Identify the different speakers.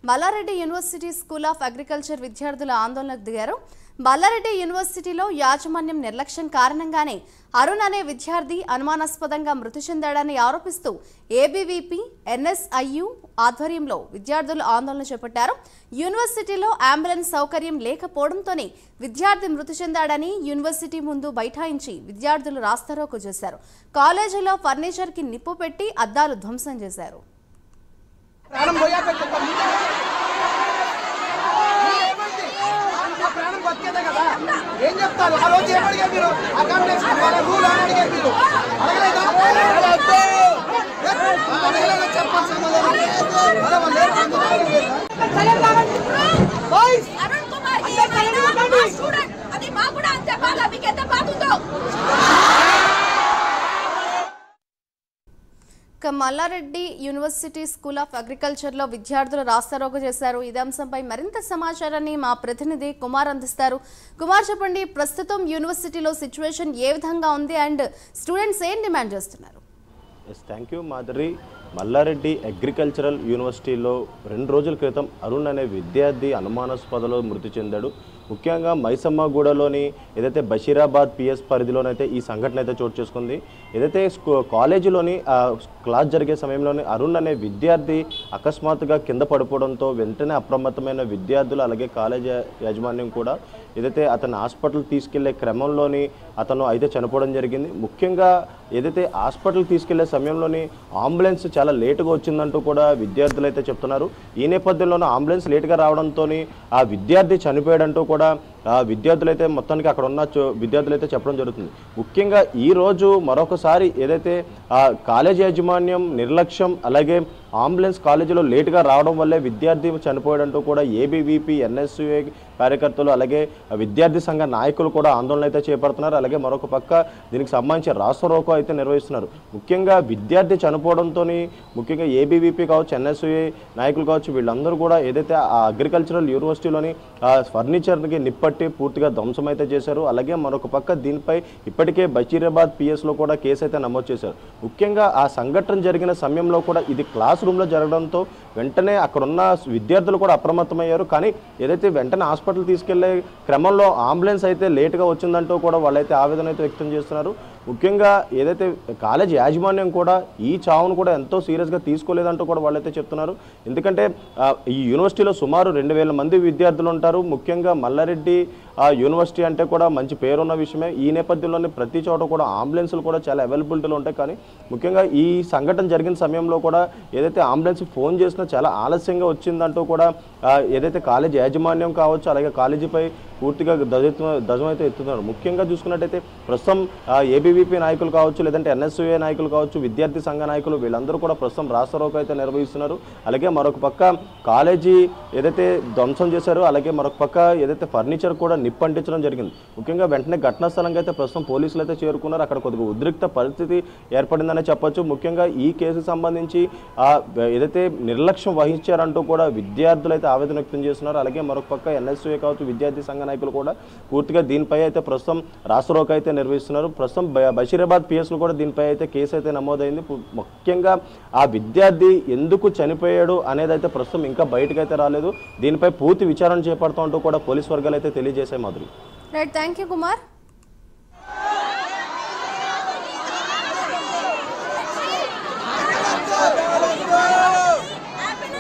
Speaker 1: Mallareddy university school of agriculture విద్యార్థుల ఆందోళనకు దిగారు. మల్లారెడ్డి యూనివర్సిటీలో యాజమాన్యం నిర్లక్ష్యం కారణంగానే అరుణ్ అనే విద్యార్థి అనుమానాస్పదంగా మృతి చెందాడని ఆరోపిస్తూ ఏబీవీపీ ఎన్ఎస్ఐయు ఆధ్వర్యంలో విద్యార్థులు ఆందోళన చేపట్టారు. యూనివర్సిటీలో అంబులెన్స్ సౌకర్యం లేకపోవడంతోనే విద్యార్థి మృతి చెందాడని యూనివర్సిటీ ముందు బైఠాయించి విద్యార్థులు రాస్తారోకో చేశారు. కాలేజీలో ఫర్నిచర్ కి నిప్పు పెట్టి అద్దాలు ధ్వంసం చేశారు.
Speaker 2: ఏం చెప్తారు ఆ రోజు ఏమడిగారు మీరు అకామిడేషన్ వాళ్ళ రూల్ అని అడిగారు మీరు అడగలేదా చెప్పాలి
Speaker 1: Mallareddy university school of agriculture లో విద్యార్థులు రాస్తారోకో చేశారు. ఇదే అంశంపై మరింత సమాచారాన్ని మా ప్రతినిధి కుమార్ అందిస్తారు. కుమార్, చెప్పండి, ప్రస్తుతం యూనివర్సిటీలో సిచ్యువేషన్ ఏ విధంగా ఉంది అండ్ స్టూడెంట్స్ ఏం డిమాండ్ చేస్తున్నారు?
Speaker 3: Thank you Madhuri. Mallareddy agricultural యూనివర్సిటీలో 2 రోజుల క్రితం అరుణ్ అనే విద్యార్థి అనుమానాస్పదలో మృతి చెందాడు. ముఖ్యంగా మైసమ్మగూడలోని ఏదైతే బషీరాబాద్ పిఎస్ పరిధిలోనైతే ఈ సంఘటన అయితే చోటు చేసుకుంది. ఏదైతే కాలేజీలోని క్లాస్ జరిగే సమయంలోని అరుణ్ అనే విద్యార్థి అకస్మాత్తుగా కింద పడిపోవడంతో వెంటనే అప్రమత్తమైన విద్యార్థులు అలాగే కాలేజీ యాజమాన్యం కూడా ఏదైతే అతను హాస్పిటల్ తీసుకెళ్లే క్రమంలోని అతను అయితే చనిపోవడం జరిగింది. ముఖ్యంగా ఏదైతే హాస్పిటల్ తీసుకెళ్లే సమయంలోని అంబులెన్స్ చాలా లేటుగా వచ్చిందంటూ కూడా విద్యార్థులు అయితే చెప్తున్నారు. ఈ నేపథ్యంలోనే అంబులెన్స్ లేటుగా రావడంతో ఆ విద్యార్థి చనిపోయాడంటూ కూడా విద్యార్థులు అయితే మొత్తానికి అక్కడ ఉన్న విద్యార్థులు అయితే చెప్పడం జరుగుతుంది. ముఖ్యంగా ఈరోజు మరొకసారి ఏదైతే కాలేజీ యాజమాన్యం నిర్లక్ష్యం అలాగే అంబులెన్స్ కాలేజీలో లేటుగా రావడం వల్లే విద్యార్థి చనిపోయాడంటూ కూడా ఏబీవీపీ ఎన్ఎస్యుఏ కార్యకర్తలు అలాగే విద్యార్థి సంఘ నాయకులు కూడా ఆందోళన అయితే చేపడుతున్నారు. అలాగే మరొక పక్క దీనికి సంబంధించి రాస్తారోకో అయితే నిర్వహిస్తున్నారు. ముఖ్యంగా విద్యార్థి చనిపోవడంతో ముఖ్యంగా ఏబీవీపీ కావచ్చు ఎన్ఎస్యుఏ నాయకులు కావచ్చు వీళ్ళందరూ కూడా ఏదైతే ఆ అగ్రికల్చరల్ యూనివర్సిటీలోని ఫర్నిచర్కి నిప్పట్టి పూర్తిగా ధ్వంసం అయితే చేశారు. అలాగే మరొక పక్క దీనిపై ఇప్పటికే బషీరాబాద్ పిఎస్లో కూడా కేసు అయితే నమోదు చేశారు. ముఖ్యంగా ఆ సంఘటన జరిగిన సమయంలో కూడా ఇది క్లాస్ రూమ్లో జరగడంతో వెంటనే అక్కడున్న విద్యార్థులు కూడా అప్రమత్తమయ్యారు. కానీ ఏదైతే వెంటనే హాస్పిటల్ తీసుకెళ్లే క్రమంలో అంబులెన్స్ అయితే లేటుగా వచ్చిందంటూ కూడా వాళ్ళైతే ఆవేదన అయితే వ్యక్తం చేస్తున్నారు. ముఖ్యంగా ఏదైతే కాలేజ్ యాజమాన్యం కూడా ఈ చావును కూడా ఎంతో సీరియస్గా తీసుకోలేదంటూ కూడా వాళ్ళైతే చెప్తున్నారు. ఎందుకంటే ఈ యూనివర్సిటీలో సుమారు 2000 మంది విద్యార్థులు ఉంటారు. ముఖ్యంగా మల్లారెడ్డి యూనివర్సిటీ అంటే కూడా మంచి పేరున్న విషయమే. ఈ నేపథ్యంలోనే ప్రతి చోట కూడా అంబులెన్స్లు కూడా చాలా అవైలబిలిటీలో ఉంటాయి. కానీ ముఖ్యంగా ఈ సంఘటన జరిగిన సమయంలో కూడా ఏదైతే అంబులెన్స్ ఫోన్ చేసినా చాలా ఆలస్యంగా వచ్చిందంటూ కూడా ఏదైతే కాలేజ్ యాజమాన్యం కావచ్చు అలాగే కాలేజీపై పూర్తిగా ధ్వజం అయితే ఎత్తుతున్నారు. ముఖ్యంగా చూసుకున్నట్టయితే ప్రస్తుతం ఏబీవీపీ నాయకులు కావచ్చు లేదంటే ఎన్ఎస్యుఏ నాయకులు కావచ్చు విద్యార్థి సంఘ నాయకులు వీళ్ళందరూ కూడా ప్రస్తుతం రాస్తారోకో అయితే నిర్వహిస్తున్నారు. అలాగే మరొక పక్క కాలేజీ ఏదైతే ధ్వంసం చేశారో అలాగే మరొక పక్క ఏదైతే ఫర్నిచర్ కూడా నిప్పంటించడం జరిగింది. ముఖ్యంగా వెంటనే ఘటనా స్థలంగా అయితే ప్రస్తుతం పోలీసులు అయితే చేరుకున్నారు. అక్కడ కొద్దిగా ఉద్రిక్త పరిస్థితి ఏర్పడిందనే చెప్పొచ్చు. ముఖ్యంగా ఈ కేసుకు సంబంధించి ఏదైతే నిర్లక్ష్యం వహించారంటూ కూడా విద్యార్థులు అయితే ఆవేదన వ్యక్తం చేస్తున్నారు. అలాగే మరొక పక్క ఎన్ఎస్యుఏ కావచ్చు విద్యార్థి సంఘ నాయకులు కూడా పూర్తిగా దీనిపై అయితే ప్రస్తుతం రాస్తారోకో అయితే నిర్వహిస్తున్నారు. ప్రస్తుతం బషీరాబాద్ పిఎస్లో కూడా దీనిపై అయితే కేసు అయితే నమోదైంది. ముఖ్యంగా ఆ విద్యార్థి ఎందుకు చనిపోయాడు అనేది అయితే ప్రస్తుతం ఇంకా బయటకు అయితే రాలేదు. దీనిపై పూర్తి విచారణ చేపడుతూ కూడా పోలీస్ వర్గాలు అయితే తెలియజేశాయి. Madhuri.
Speaker 1: Right, thank you Kumar.